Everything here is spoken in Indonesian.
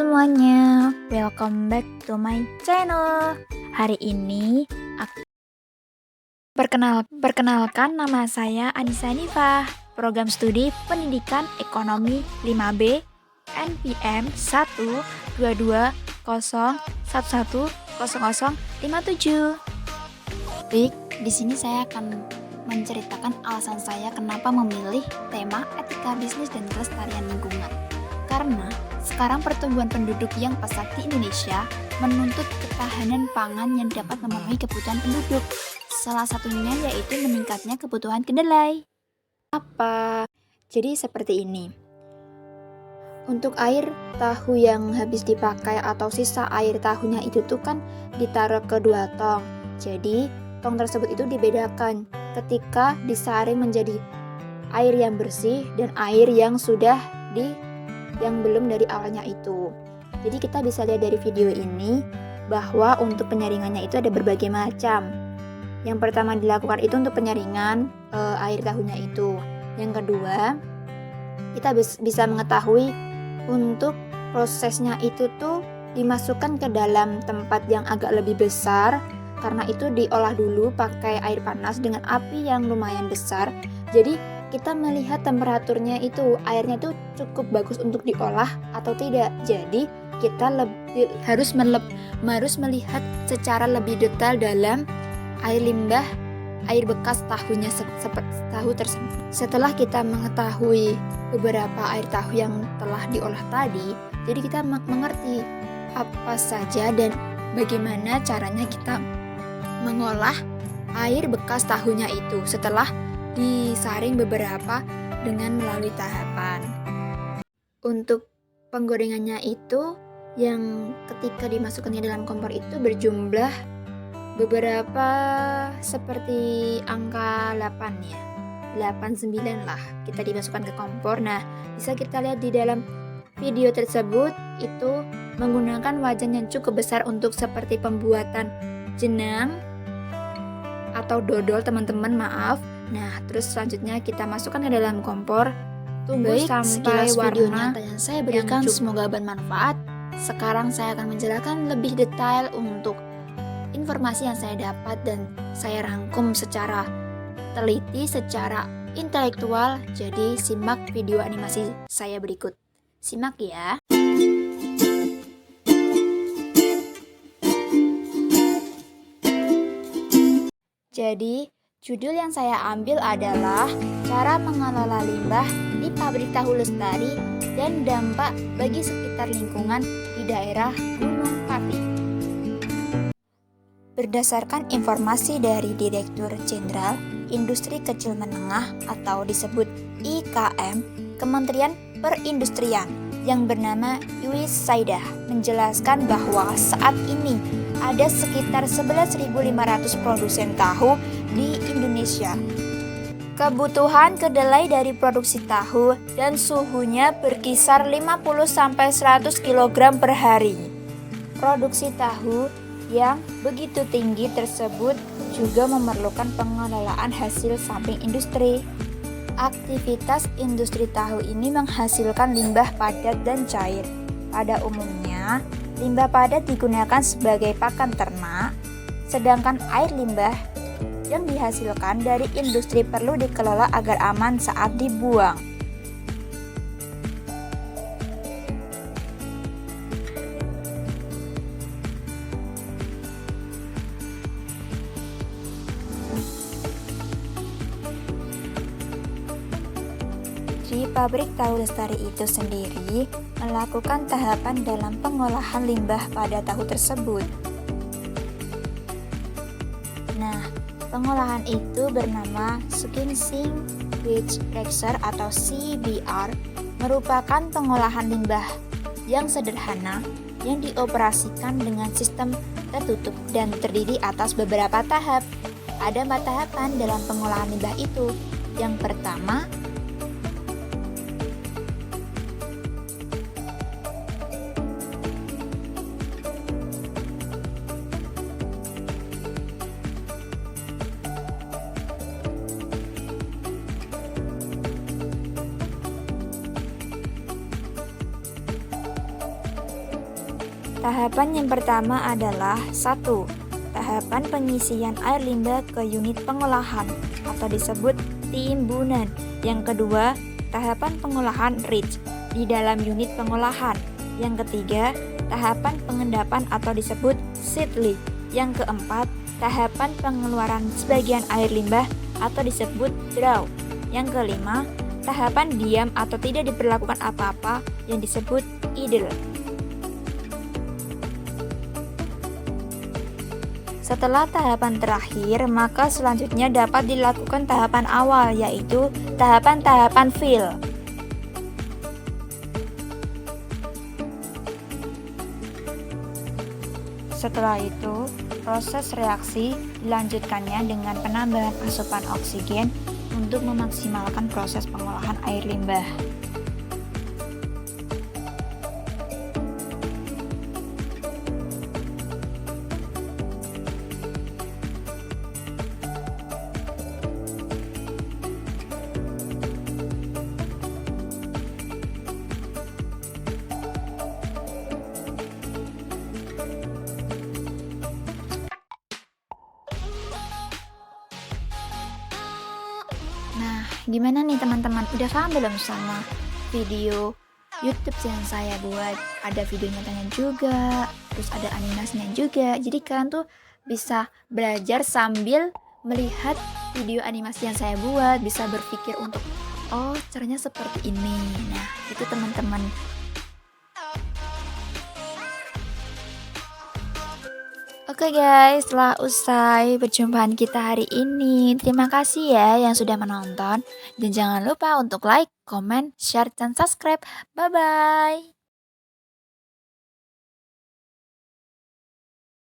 semuanya, welcome back to my channel. Hari ini perkenalkan nama saya Anissa Nifah, program studi Pendidikan Ekonomi 5B NPM 12201101057. Baik, di sini saya akan menceritakan alasan saya kenapa memilih tema etika bisnis dan kelestarian lingkungan. Karena sekarang pertumbuhan penduduk yang pesat di Indonesia menuntut ketahanan pangan yang dapat memenuhi kebutuhan penduduk. Salah satunya yaitu meningkatnya kebutuhan kedelai. Apa? Jadi seperti ini. Untuk air tahu yang habis dipakai atau sisa air tahunya itu tuh kan ditaruh ke 2 tong. Jadi tong tersebut itu dibedakan ketika disaring menjadi air yang bersih dan air yang yang belum dari awalnya itu. Jadi kita bisa lihat dari video ini bahwa untuk penyaringannya itu ada berbagai macam. Yang pertama dilakukan itu untuk penyaringan air tahunya itu. Yang kedua, kita bisa mengetahui untuk prosesnya itu tuh dimasukkan ke dalam tempat yang agak lebih besar. Karena itu diolah dulu pakai air panas dengan api yang lumayan besar. Jadi kita melihat temperaturnya itu, airnya itu cukup bagus untuk diolah atau tidak. Jadi kita harus melihat secara lebih detail dalam air limbah, air bekas tahunya tahu tersebut. Setelah kita mengetahui beberapa air tahu yang telah diolah tadi, jadi kita mengerti apa saja dan bagaimana caranya kita mengolah air bekas tahunya itu setelah disaring beberapa dengan melalui tahapan. Untuk penggorengannya itu yang ketika dimasukkannya dalam kompor itu berjumlah beberapa seperti angka 8 ya. 8, 9 lah kita dimasukkan ke kompor. Nah, bisa kita lihat di dalam video tersebut itu menggunakan wajan yang cukup besar untuk seperti pembuatan jenang atau dodol teman-teman, maaf. Nah, terus selanjutnya kita masukkan ke dalam kompor. Tunggu sampai warna yang saya berikan semoga bermanfaat. Sekarang saya akan menjelaskan lebih detail untuk informasi yang saya dapat dan saya rangkum secara teliti, secara intelektual. Jadi simak video animasi saya berikut. Simak ya. Jadi, judul yang saya ambil adalah cara mengelola limbah di pabrik tahu lestari dan dampak bagi sekitar lingkungan di daerah Gunung Pati. Berdasarkan informasi dari Direktur Jenderal Industri Kecil Menengah atau disebut IKM, Kementerian Perindustrian yang bernama Iwis Saidah menjelaskan bahwa saat ini ada sekitar 11.500 produsen tahu di Indonesia. Kebutuhan kedelai dari produksi tahu dan suhunya berkisar 50-100 kg per hari. Produksi tahu yang begitu tinggi tersebut juga memerlukan pengelolaan hasil samping industri. Aktivitas industri tahu ini menghasilkan limbah padat dan cair. Pada umumnya, limbah padat digunakan sebagai pakan ternak, sedangkan air limbah yang dihasilkan dari industri perlu dikelola agar aman saat dibuang. Di pabrik tahu lestari itu sendiri melakukan tahapan dalam pengolahan limbah pada tahu tersebut. Nah, pengolahan itu bernama Sequencing Batch Reactor atau CBR, merupakan pengolahan limbah yang sederhana yang dioperasikan dengan sistem tertutup dan terdiri atas beberapa tahap. Ada 4 tahapan dalam pengolahan limbah itu. Yang pertama, Tahapan yang pertama adalah 1. Tahapan pengisian air limbah ke unit pengolahan atau disebut timbunan. Yang kedua, tahapan pengolahan REACH di dalam unit pengolahan. Yang ketiga, tahapan pengendapan atau disebut seedling. Yang keempat, tahapan pengeluaran sebagian air limbah atau disebut draw. Yang kelima, tahapan diam atau tidak diperlakukan apa-apa yang disebut idle. Setelah tahapan terakhir, maka selanjutnya dapat dilakukan tahapan awal, yaitu tahapan-tahapan fill. Setelah itu, proses reaksi dilanjutkannya dengan penambahan asupan oksigen untuk memaksimalkan proses pengolahan air limbah. Nah, gimana nih teman-teman? Udah paham belum sama video YouTube yang saya buat? Ada video nyatanya juga, terus ada animasinya juga. Jadi kalian tuh bisa belajar sambil melihat video animasi yang saya buat, bisa berpikir untuk, oh caranya seperti ini. Nah, itu teman-teman. Oke guys, setelah usai perjumpaan kita hari ini, terima kasih ya yang sudah menonton. Dan jangan lupa untuk like, comment, share, dan subscribe. Bye-bye.